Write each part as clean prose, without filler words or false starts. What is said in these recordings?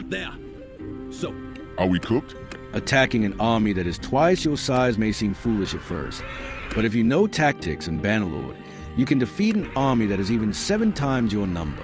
halt there. So, Are we cooked? Attacking an army that is twice your size may seem foolish at first, but if you know tactics and Bannerlord, you can defeat an army that is even 7 times your number.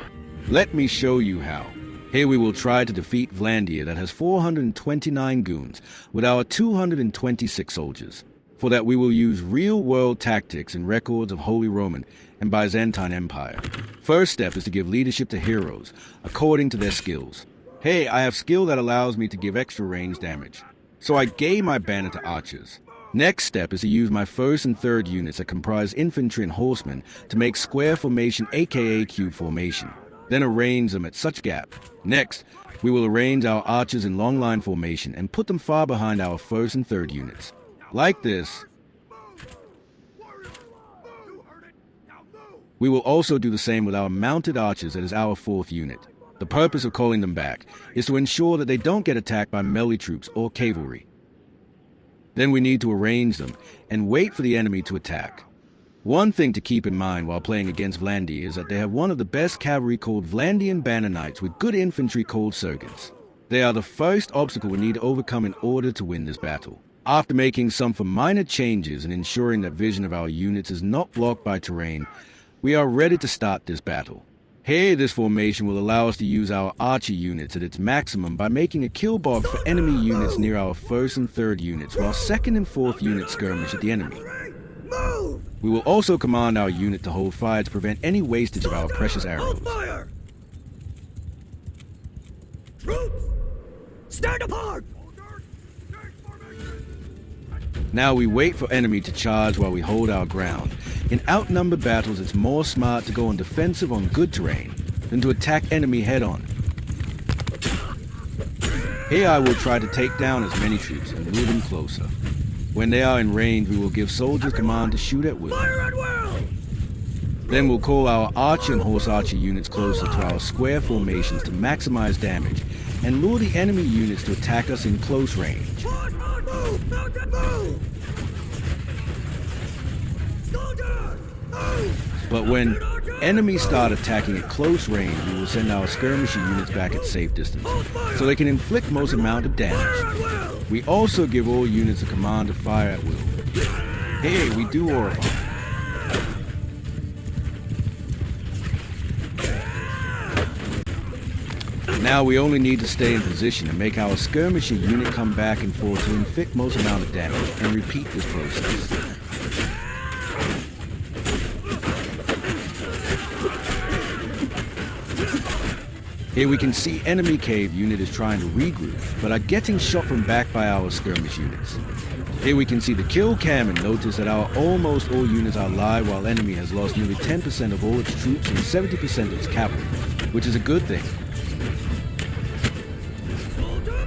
Let me show you how. Here we will try to defeat Vlandia that has 429 goons with our 226 soldiers. For that we will use real-world tactics and records of Holy Roman and Byzantine Empire. First step is to give leadership to heroes, according to their skills. Hey, I have skill that allows me to give extra range damage, so I gave my banner to archers. Next step is to use my first and third units that comprise infantry and horsemen to make square formation aka cube formation. Then arrange them at such gap. Next, we will arrange our archers in long line formation and put them far behind our first and third units. Like this. We will also do the same with our mounted archers that is our 4th unit. The purpose of calling them back is to ensure that they don't get attacked by melee troops or cavalry. Then we need to arrange them and wait for the enemy to attack. One thing to keep in mind while playing against Vlandia is that they have one of the best cavalry called Vlandian Banner Knights with good infantry called Sergeants. They are the first obstacle we need to overcome in order to win this battle. After making some minor changes and ensuring that vision of our units is not blocked by terrain, we are ready to start this battle. Here, this formation will allow us to use our archer units at its maximum by making a kill box for enemy units near our 1st and 3rd units, while 2nd and 4th units skirmish at the enemy. We will also command our unit to hold fire to prevent any wastage of our precious arrows. fire! Troops, stand apart! Now we wait for enemy to charge while we hold our ground. In outnumbered battles, it's more smart to go on defensive on good terrain than to attack enemy head-on. Here I will try to take down as many troops and move them closer. When they are in range, we will give soldiers command to shoot at will. Fire at will! Then we'll call our archer and horse archer units closer to our square formations to maximize damage and lure the enemy units to attack us in close range. Move! Mounted move! Soldiers, move! But when enemies start attacking at close range, we will send our skirmisher units back at safe distance, so they can inflict most amount of damage. We also give all units a command to fire at will. Hey, we do horrify. Now we only need to stay in position and make our skirmisher unit come back and forth to inflict most amount of damage and repeat this process. Here we can see enemy cave unit is trying to regroup, but are getting shot from back by our skirmish units. Here we can see the kill cam and notice that our almost all units are alive while enemy has lost nearly 10% of all its troops and 70% of its cavalry, which is a good thing.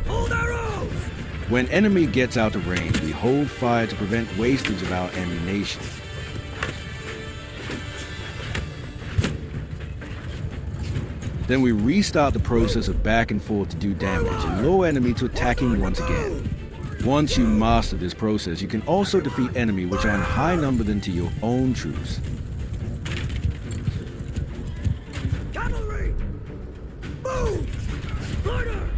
Hold arrows! When enemy gets out of range, we hold fire to prevent wastage of our ammunition. Then we restart the process of back and forth to do damage and lure enemy to attacking once again. Once you master this process, you can also defeat enemy which are in high number than to your own troops. Cavalry! Move! Order!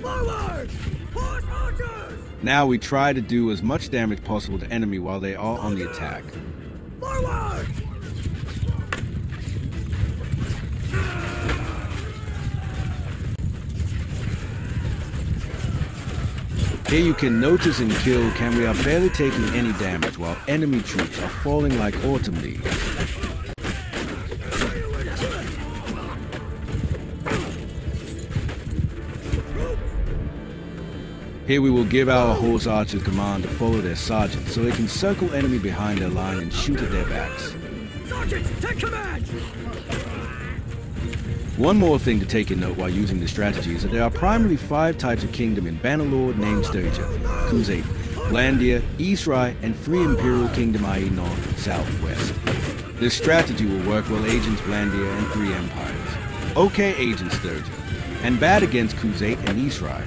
Forward! Horse archers! Now we try to do as much damage possible to enemy while they are on the attack. Forward! Here you can notice in kill cam we are barely taking any damage while enemy troops are falling like autumn leaves. Here we will give our horse archers command to follow their sergeants so they can circle enemy behind their line and shoot at their backs. Sergeants, take command! One more thing to take in note while using this strategy is that there are primarily 5 types of kingdom in Bannerlord named Sturgia, Crusade, Vlandia, Eastrai, and 3 Imperial Kingdom i.e. North, South, West. This strategy will work well against Vlandia and 3 empires. Okay against Sturgia, and bad against Crusade and Eastrai.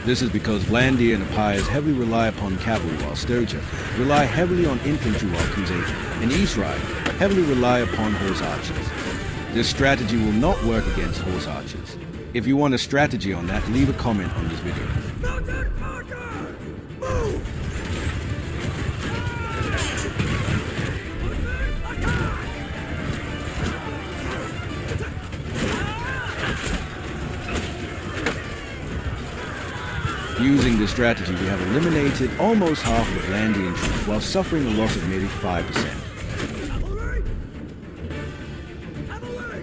This is because Vlandia and empires heavily rely upon cavalry while Sturgia rely heavily on infantry while Crusade and Eastrai heavily rely upon horse archers. This strategy will not work against horse archers. If you want a strategy on that, leave a comment on this video. Mounted archer! Move! Using this strategy, we have eliminated almost half of the Atlantean troops while suffering a loss of nearly 5%. Cavalry! Cavalry!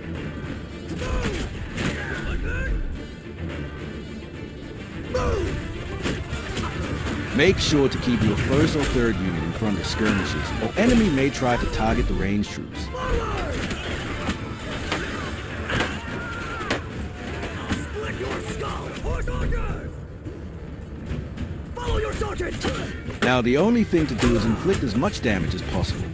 Move! Move! Make sure to keep your first or third unit in front of skirmishers, or enemy may try to target the ranged troops. Forward! Split your skull! Horse archers! Follow your sergeant! Now the only thing to do is inflict as much damage as possible.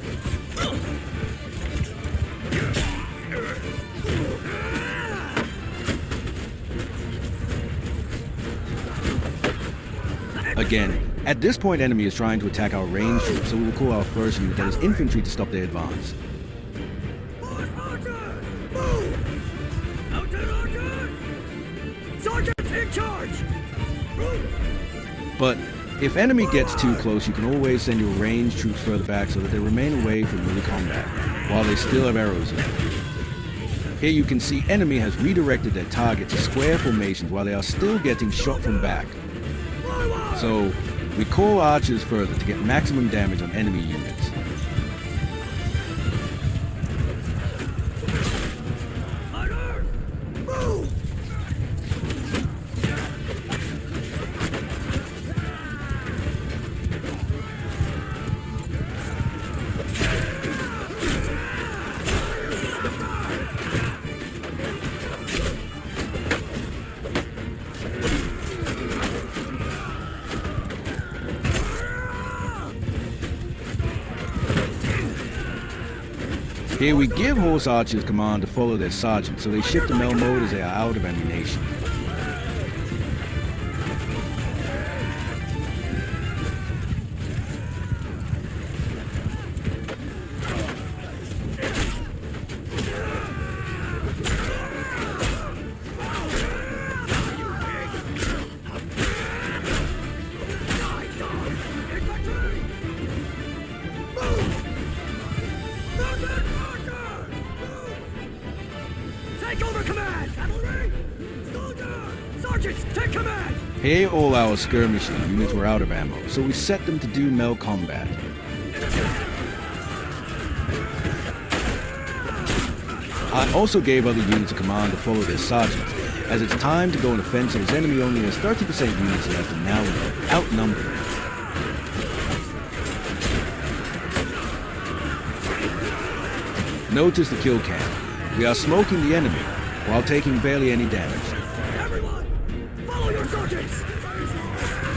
Again, at this point enemy is trying to attack our ranged troops, so we will call our first unit, that is infantry, to stop their advance. Horse archers! Move! Mounted archers! Sergeants in charge! Move! But if enemy gets too close, you can always send your ranged troops further back so that they remain away from melee combat, while they still have arrows left. Here you can see enemy has redirected their target to square formations while they are still getting shot from back. So we call archers further to get maximum damage on enemy units. Hunters! Move! Here we give horse archers command to follow their sergeant, so they shift to mel mode as they are out of ammunition. Take over command! Cavalry! Soldier! Sergeants, take command! Here all our skirmishing units were out of ammo, so we set them to do mel combat. I also gave other units a command to follow their sergeants, as it's time to go on offensive as enemy only has 30% units left and now we're outnumbered. Notice the kill cam. We are smoking the enemy, while taking barely any damage. Everyone! Follow your sergeants!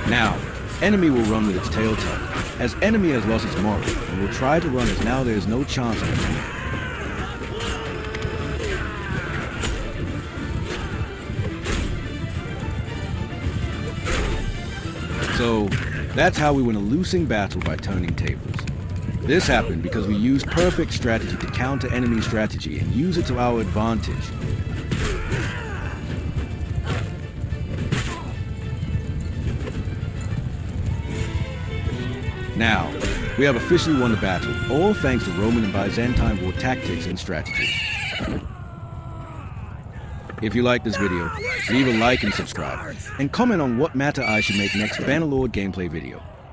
Now, enemy will run with its tail tucked, as enemy has lost its moral, and will try to run as now there is no chance of it. So, that's how we win a losing battle by turning tables. This happened because we used perfect strategy to counter enemy strategy and use it to our advantage. Now, we have officially won the battle, all thanks to Roman and Byzantine war tactics and strategies. If you like this video, leave a like and subscribe, and comment on what matter I should make next Bannerlord gameplay video.